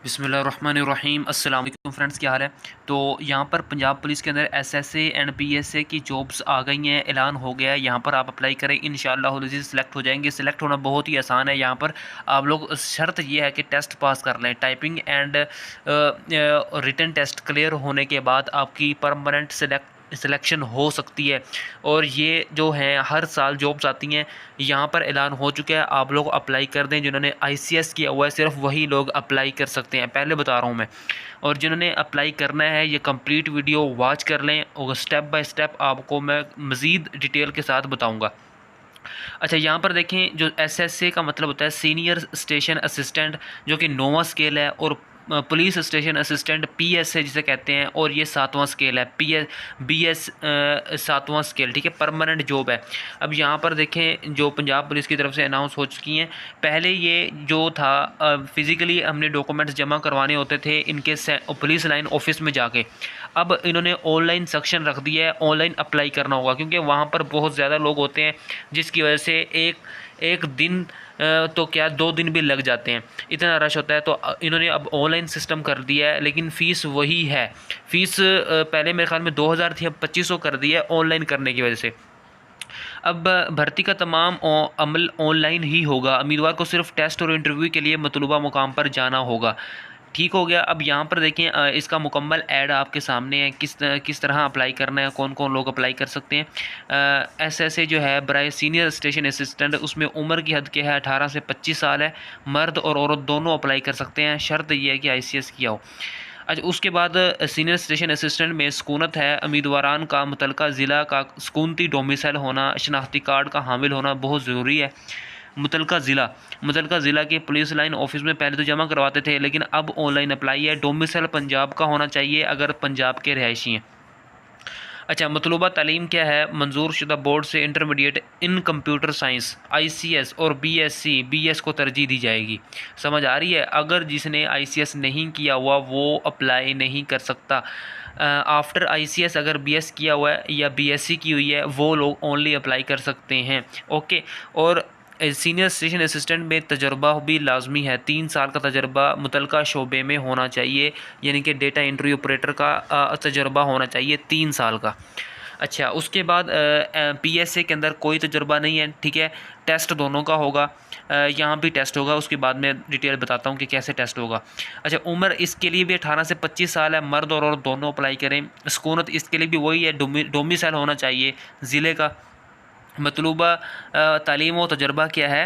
बिस्मिल्लाहिर्रहमानिर्रहीम। अस्सलाम वालेकुम फ्रेंड्स, क्या हाल है। तो यहाँ पर पंजाब पुलिस के अंदर एसएसए एंड पीएसए की जॉब्स आ गई हैं, ऐलान हो गया है। यहाँ पर आप अप्लाई करें, इंशाअल्लाह सिलेक्ट हो जाएंगे। सिलेक्ट होना बहुत ही आसान है। यहाँ पर आप लोग, शर्त ये है कि टेस्ट पास कर लें। Typing and written test clear होने के बाद आपकी परमानेंट सिलेक्शन हो सकती है। और ये जो हैं हर साल जॉब्स आती हैं। यहाँ पर ऐलान हो चुका है, आप लोग अप्लाई कर दें। जिन्होंने आईसीएस किया हुआ है सिर्फ वही लोग अप्लाई कर सकते हैं, पहले बता रहा हूँ मैं। और जिन्होंने अप्लाई करना है ये कंप्लीट वीडियो वॉच कर लें, और स्टेप बाय स्टेप आपको मैं मज़ीद डिटेल के साथ बताऊँगा। अच्छा, यहाँ पर देखें, जो एसएसए का मतलब होता है सीनियर स्टेशन असिस्टेंट, जो कि 9वां स्केल है। और पुलिस स्टेशन असिस्टेंट पीएसए जिसे कहते हैं, और ये 7वां स्केल है। बीएस 7वां स्केल, ठीक है, परमानेंट जॉब है। अब यहाँ पर देखें, जो पंजाब पुलिस की तरफ से अनाउंस हो चुकी हैं। पहले ये जो था, फिज़िकली हमने डॉक्यूमेंट्स जमा करवाने होते थे इनके पुलिस लाइन ऑफिस में जाके। अब इन्होंने ऑनलाइन सेक्शन रख दिया है, ऑनलाइन अप्लाई करना होगा, क्योंकि वहाँ पर बहुत ज़्यादा लोग होते हैं, जिसकी वजह से एक एक दिन तो क्या 2 दिन भी लग जाते हैं, इतना रश होता है। तो इन्होंने अब ऑनलाइन सिस्टम कर दिया है, लेकिन फ़ीस वही है। फ़ीस पहले मेरे ख्याल में 2000 थी, अब 2500 कर दी है ऑनलाइन करने की वजह से। अब भर्ती का तमाम अमल ऑनलाइन ही होगा। उम्मीदवार को सिर्फ टेस्ट और इंटरव्यू के लिए मतलूबा मुकाम पर जाना होगा। ठीक हो गया। अब यहाँ पर देखें, इसका मुकम्मल ऐड आपके सामने है, किस तरह अप्लाई करना है, कौन कौन लोग अप्लाई कर सकते हैं। एसएसए जो है बराए सीनियर स्टेशन असिस्टेंट, उसमें उम्र की हद क्या है, 18 से 25 साल है। मर्द और औरत दोनों अप्लाई कर सकते हैं, शर्त यह है कि आईसीएस किया हो। अच्छा, उसके बाद सीनियर स्टेशन असिस्टेंट में सुकूनत है। उम्मीदवारान का मुतलका ज़िला का सुकूनती डोमिसाइल होना, शनाख्ती कार्ड का हामिल होना बहुत ज़रूरी है। मुतलका ज़िला के पुलिस लाइन ऑफिस में पहले तो जमा करवाते थे, लेकिन अब ऑनलाइन अप्लाई है। डोमिसाइल पंजाब का होना चाहिए अगर पंजाब के रहायशी हैं। अच्छा, मतलूबा तालीम क्या है, मंजूर शुदा बोर्ड से इंटरमीडिएट इन कंप्यूटर साइंस आईसीएस और बीएससी बीएस को तरजीह दी जाएगी। समझ आ रही है। अगर जिसने आईसीएस नहीं किया हुआ वो अप्लाई नहीं कर सकता। आफ्टर आईसीएस अगर बीएस किया हुआ है या बीएससी की हुई है, वो लोग ओनली अप्लाई कर सकते हैं। ओके। और सीनियर स्टेशन असिस्टेंट में तजर्बा भी लाजमी है। 3 साल का तजर्बा मुतलका शोबे में होना चाहिए, यानी कि डेटा एंट्री ऑपरेटर का तजर्बा होना चाहिए 3 साल का। अच्छा, उसके बाद पीएसए के अंदर कोई तजर्बा नहीं है, ठीक है। टेस्ट दोनों का होगा, यहाँ भी टेस्ट होगा, उसके बाद मैं डिटेल बताता हूँ कि कैसे टेस्ट होगा। अच्छा, उम्र इसके लिए भी 18 से 25 साल है। मर्द और औरत दोनों अप्लाई करें। सुकूनत इसके लिए भी वही है, डोमिसाइल होना चाहिए ज़िले का। मतलूबा तालीम व तजर्बा क्या है,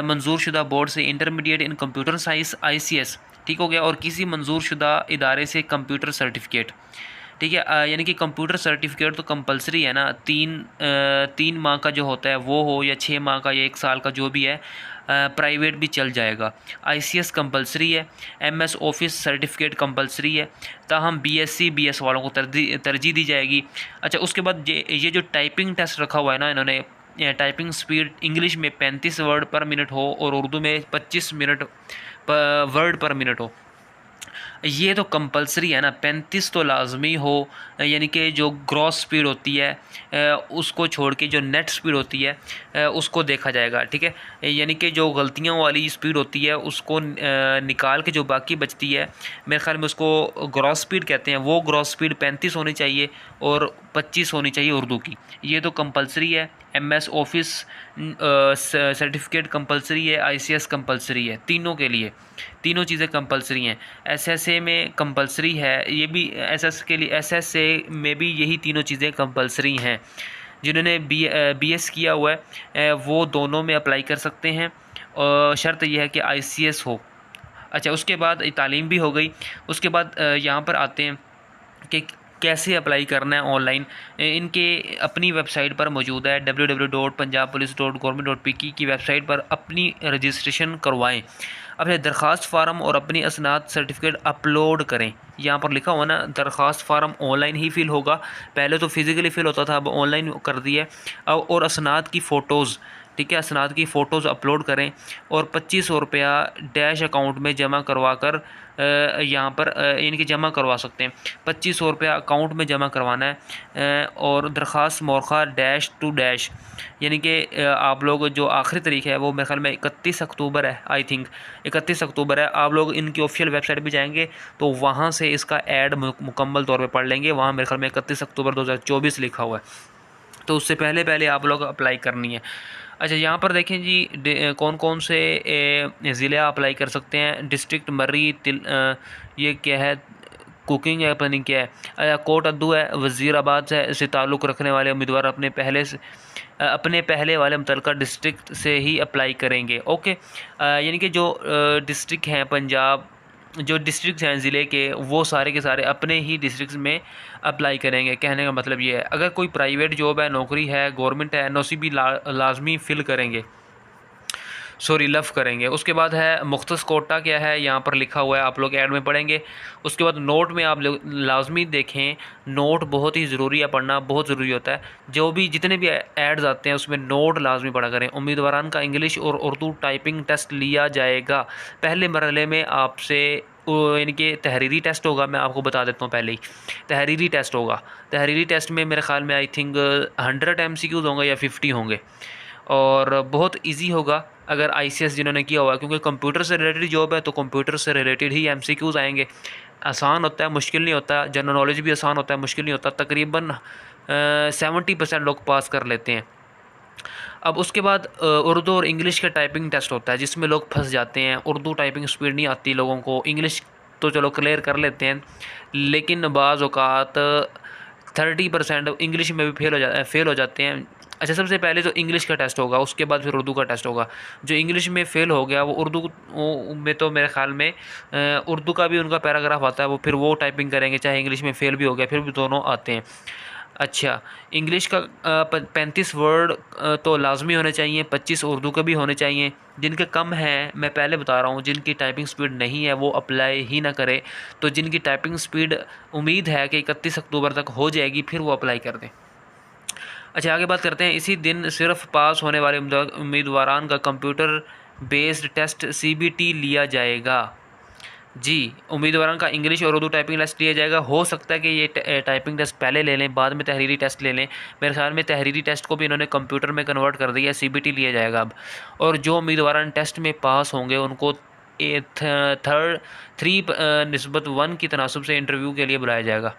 मंजूर शुदा बोर्ड से इंटरमीडिएट इन कंप्यूटर साइंस आईसीएस, ठीक हो गया। और किसी मंजूर शुदा इदारे से कंप्यूटर सर्टिफिकेट, ठीक है। यानी कि कंप्यूटर सर्टिफिकेट तो कंपलसरी है ना, 3 माह का जो होता है वो हो, या 6 माह का, या 1 साल का, जो भी है। प्राइवेट भी चल जाएगा। आईसीएस कंपलसरी है। एमएस ऑफिस सर्टिफिकेट कंपलसरी है। ताहम बीएससी बीएस वालों को तरजीह दी जाएगी। अच्छा, उसके बाद ये जो टाइपिंग टेस्ट रखा हुआ है ना इन्होंने, टाइपिंग स्पीड इंग्लिश में 35 वर्ड पर मिनट हो और उर्दू में 25 वर्ड पर मिनट हो। ये तो कंपलसरी है ना, 35 तो लाजमी हो। यानी कि जो ग्रॉस स्पीड होती है उसको छोड़ के जो नेट स्पीड होती है उसको देखा जाएगा, ठीक है। यानी कि जो गलतियों वाली स्पीड होती है उसको निकाल के जो बाकी बचती है, मेरे ख्याल में उसको ग्रॉस स्पीड कहते हैं। वो ग्रॉस स्पीड 35 होनी चाहिए और 25 होनी चाहिए उर्दू की। ये तो कंपलसरी है। एमएस ऑफिस सर्टिफिकेट कंपलसरी है, आईसीएस कंपलसरी है, तीनों के लिए तीनों चीज़ें कंपलसरी हैं। एसएसए में कंपलसरी है, ये भी एसएसए में भी यही तीनों चीज़ें कंपलसरी हैं। जिन्होंने बीएस किया हुआ है वो दोनों में अप्लाई कर सकते हैं, और शर्त यह है कि आईसीएस हो। अच्छा, उसके बाद तालीम भी हो गई। उसके बाद यहाँ पर आते हैं कि कैसे अप्लाई करना है ऑनलाइन। इनके अपनी वेबसाइट पर मौजूद है, www.punjabpolice.government.pk की वेबसाइट पर अपनी रजिस्ट्रेशन करवाएं। अपने दरख्वास्त फार्म और अपनी असनाद सर्टिफिकेट अपलोड करें। यहाँ पर लिखा हुआ ना, दरख्वास्त फार्म ऑनलाइन ही फिल होगा। पहले तो फिज़िकली फिल होता था, अब ऑनलाइन कर दिया। और असनाद की फ़ोटोज़, ठीक है, असनाद की फ़ोटोज़ अपलोड करें और 2500 रुपया डैश अकाउंट में जमा करवा कर यहाँ पर इनकी जमा करवा सकते हैं। 2500 रुपया अकाउंट में जमा करवाना है। और दरख्वास्त मौखा डैश टू डैश, यानी कि आप लोग जो आखिरी तारीख है वो मेरे ख्याल में 31 अक्टूबर है, आई थिंक 31 अक्टूबर है। आप लोग इनकी ऑफिशियल वेबसाइट पे जाएंगे तो वहाँ से इसका ऐड मुकम्मल तौर पे पढ़ लेंगे। वहाँ मेरे ख्याल में 31 अक्टूबर 2024 लिखा हुआ है, तो उससे पहले पहले आप लोग अप्लाई करनी है। अच्छा, यहाँ पर देखें जी कौन कौन से ज़िले अप्लाई कर सकते हैं। डिस्ट्रिक्ट मर्री ये क्या है, कुकिंग है, पता नहीं क्या है। कोट अद्दू है, वज़ीराबाद से ताल्लुक़ रखने वाले उम्मीदवार अपने पहले वाले मुतल्लिका डिस्ट्रिक्ट से ही अप्लाई करेंगे। ओके, यानी कि जो डिस्ट्रिक्ट हैं पंजाब, जो डिस्ट्रिक्ट हैं ज़िले के, वो सारे के सारे अपने ही डिस्ट्रिक्ट में अप्लाई करेंगे। कहने का मतलब ये है, अगर कोई प्राइवेट जॉब है, नौकरी है, गवर्नमेंट है, एनओसी भी लाजमी फ़िल करेंगे, सॉरी लफ करेंगे। उसके बाद है मुख्तस कोटा क्या है, यहाँ पर लिखा हुआ है, आप लोग ऐड में पढ़ेंगे। उसके बाद नोट में आप लोग लाजमी देखें, नोट बहुत ही ज़रूरी है, पढ़ना बहुत ज़रूरी होता है। जो भी जितने भी एड्स आते हैं उसमें नोट लाजमी पढ़ा करें। उम्मीदवारान का इंग्लिश और उर्दू टाइपिंग टेस्ट लिया जाएगा। पहले मरहले में आपसे यानी कि तहरीरी टेस्ट होगा, मैं आपको बता देता हूँ पहले ही। तहरीरी टेस्ट होगा, तहरीरी टेस्ट में मेरे ख़्याल में आई थिंक 100 MCQs होंगे या 50 होंगे, और बहुत इजी होगा अगर आईसीएस जिन्होंने किया हुआ है, क्योंकि कंप्यूटर से रिलेटेड जॉब है तो कंप्यूटर से रिलेटेड ही एमसीक्यूज़ आएंगे। आसान होता है, मुश्किल नहीं होता। जनरल नॉलेज भी आसान होता है, मुश्किल नहीं होता। तकरीबन 70% लोग पास कर लेते हैं। अब उसके बाद उर्दू और इंग्लिश का टाइपिंग टेस्ट होता है, जिसमें लोग फंस जाते हैं। उर्दू टाइपिंग स्पीड नहीं आती लोगों को, इंग्लिश तो चलो क्लियर कर लेते हैं, लेकिन बाज़ औक़ात 30% इंग्लिश में भी फेल हो जाते हैं। अच्छा, सबसे पहले तो इंग्लिश का टेस्ट होगा, उसके बाद फिर उर्दू का टेस्ट होगा। जो इंग्लिश में फ़ेल हो गया वो उर्दू में, तो मेरे ख़्याल में उर्दू का भी उनका पैराग्राफ आता है, वो फिर वो टाइपिंग करेंगे, चाहे इंग्लिश में फ़ेल भी हो गया, फिर भी दोनों आते हैं। अच्छा, इंग्लिश का 35 वर्ड तो लाजमी होने चाहिए, 25 उर्दू के भी होने चाहिए। जिनके कम हैं, मैं पहले बता रहा हूँ, जिनकी टाइपिंग स्पीड नहीं है वो अप्लाई ही ना करे। तो जिनकी टाइपिंग स्पीड उम्मीद है कि 31 अक्टूबर तक हो जाएगी, फिर वो अप्लाई कर दें। अच्छा, आगे बात करते हैं। इसी दिन सिर्फ पास होने वाले उम्मीदवारान का कंप्यूटर बेस्ड टेस्ट सीबीटी लिया जाएगा। जी, उम्मीदवारों का इंग्लिश और उर्दू टाइपिंग टेस्ट लिया जाएगा। हो सकता है कि ये टाइपिंग टेस्ट पहले ले लें, बाद में तहरीरी टेस्ट ले लें। मेरे ख्याल में तहरीरी टेस्ट को भी इन्होंने कंप्यूटर में कन्वर्ट कर दिया, सीबीटी लिया जाएगा अब। और जो उम्मीदवार टेस्ट में पास होंगे उनको 3:1 की तनासब से इंटरव्यू के लिए बुलाया जाएगा।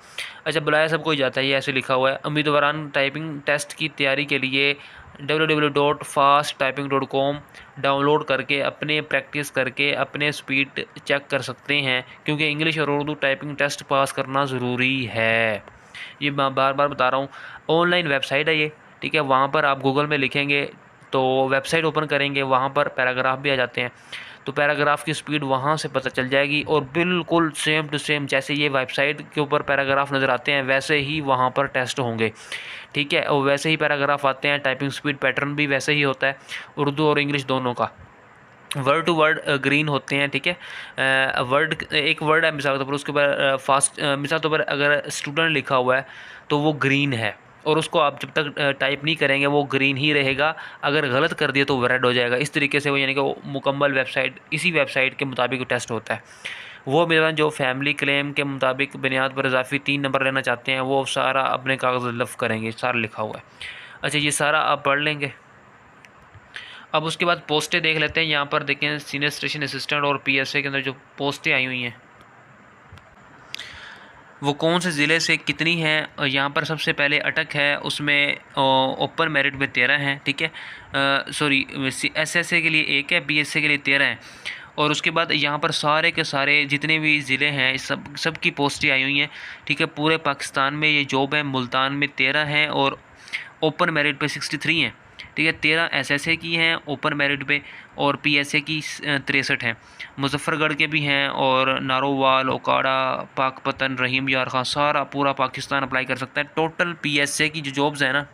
अच्छा, बुलाया सबको ही जाता है, ये ऐसे लिखा हुआ है। उम्मीदवारान टाइपिंग टेस्ट की तैयारी के लिए www.fasttyping.com डाउनलोड करके अपने प्रैक्टिस करके अपने स्पीड चेक कर सकते हैं, क्योंकि इंग्लिश और उर्दू टाइपिंग टेस्ट पास करना ज़रूरी है। ये मैं बार बार बता रहा हूँ, ऑनलाइन वेबसाइट है ये, ठीक है। वहाँ पर आप गूगल में लिखेंगे तो वेबसाइट ओपन करेंगे, वहाँ पर पैराग्राफ भी आ जाते हैं, तो पैराग्राफ की स्पीड वहाँ से पता चल जाएगी। और बिल्कुल सेम टू सेम जैसे ये वेबसाइट के ऊपर पैराग्राफ नज़र आते हैं, वैसे ही वहाँ पर टेस्ट होंगे, ठीक है। और वैसे ही पैराग्राफ आते हैं, टाइपिंग स्पीड पैटर्न भी वैसे ही होता है, उर्दू और इंग्लिश दोनों का। वर्ड टू वर्ड ग्रीन होते हैं, ठीक है। एक वर्ड है मिसाल के तौर पर, उसके ऊपर फास्ट मिसाल के तौर पर अगर स्टूडेंट लिखा हुआ है तो वो ग्रीन है, और उसको आप जब तक टाइप नहीं करेंगे वो ग्रीन ही रहेगा। अगर गलत कर दिया तो वो रेड हो जाएगा। इस तरीके से वो, यानी कि वो मुकम्मल वेबसाइट, इसी वेबसाइट के मुताबिक टेस्ट होता है। वो मेरा जो फैमिली क्लेम के मुताबिक बुनियाद पर इजाफी 3 नंबर लेना चाहते हैं, वो सारा अपने कागज़ लफ करेंगे, सारा लिखा हुआ है। अच्छा, ये सारा आप पढ़ लेंगे। अब उसके बाद पोस्टें देख लेते हैं। यहाँ पर देखें, सीनियर स्टेशन असिस्टेंट और पीएसए के अंदर जो पोस्टें आई हुई हैं वो कौन से ज़िले से कितनी हैं। और यहाँ पर सबसे पहले अटक है, उसमें ओपन मेरिट में 13 हैं, ठीक है। सॉरी, एसएसए के लिए 1 है, बीएसए के लिए 13 हैं। और उसके बाद यहाँ पर सारे के सारे जितने भी ज़िले हैं सब की पोस्टें आई हुई हैं, ठीक है। पूरे पाकिस्तान में ये जॉब है। मुल्तान में 13 हैं और ओपन मेरिट पे 63 हैं, ठीक है। 13 एसएसए की हैं ओपन मेरिट पे, और पीएसए की 63 हैं। मुजफ्फरगढ़ के भी हैं, और नारोवाल, ओकाड़ा, पाकपतन, रहीम यार खां, सारा पूरा पाकिस्तान अप्लाई कर सकता है। टोटल पीएसए की जो जॉब्स हैं ना,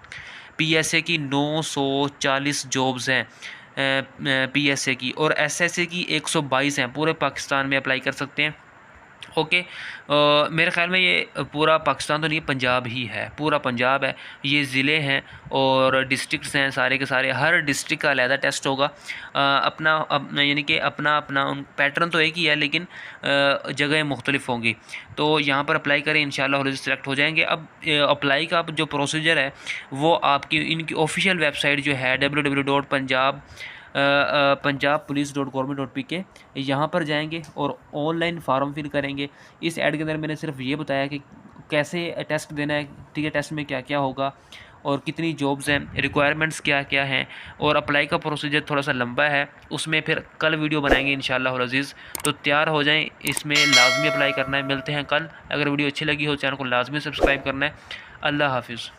पीएसए की 940 जॉब्स हैं पीएसए की, और एसएसए की 122 हैं। पूरे पाकिस्तान में अप्लाई कर सकते हैं। ओके। मेरे ख़्याल में ये पूरा पाकिस्तान तो नहीं, पंजाब ही है, पूरा पंजाब है। ये ज़िले हैं और डिस्ट्रिक्ट्स हैं सारे के सारे, हर डिस्ट्रिक्ट का अलहदा टेस्ट होगा। यानी कि अपना अपना उन पैटर्न तो एक ही है, लेकिन जगहें मुख्तलिफ होंगी। तो यहाँ पर अप्लाई करें, इंशाल्लाह सेलेक्ट हो जाएंगे। अब अप्लाई का जो प्रोसीजर है वो आपकी इनकी ऑफिशियल वेबसाइट जो है www.punjab punjabpolice.government.pk, यहाँ पर जाएंगे और ऑनलाइन फार्म फिल करेंगे। इस ऐड के अंदर मैंने सिर्फ ये बताया कि कैसे टेस्ट देना है, ठीक है, टेस्ट में क्या क्या होगा और कितनी जॉब्स हैं, रिक्वायरमेंट्स क्या क्या हैं, और अप्लाई का प्रोसीजर थोड़ा सा लंबा है, उसमें फिर कल वीडियो बनाएंगे इंशाल्लाह अज़ीज़। तो तैयार हो जाएं, इसमें लाजमी अप्लाई करना है। मिलते हैं कल। अगर वीडियो अच्छी लगी हो चैनल को लाजमी सब्सक्राइब करना है। अल्लाह हाफिज़।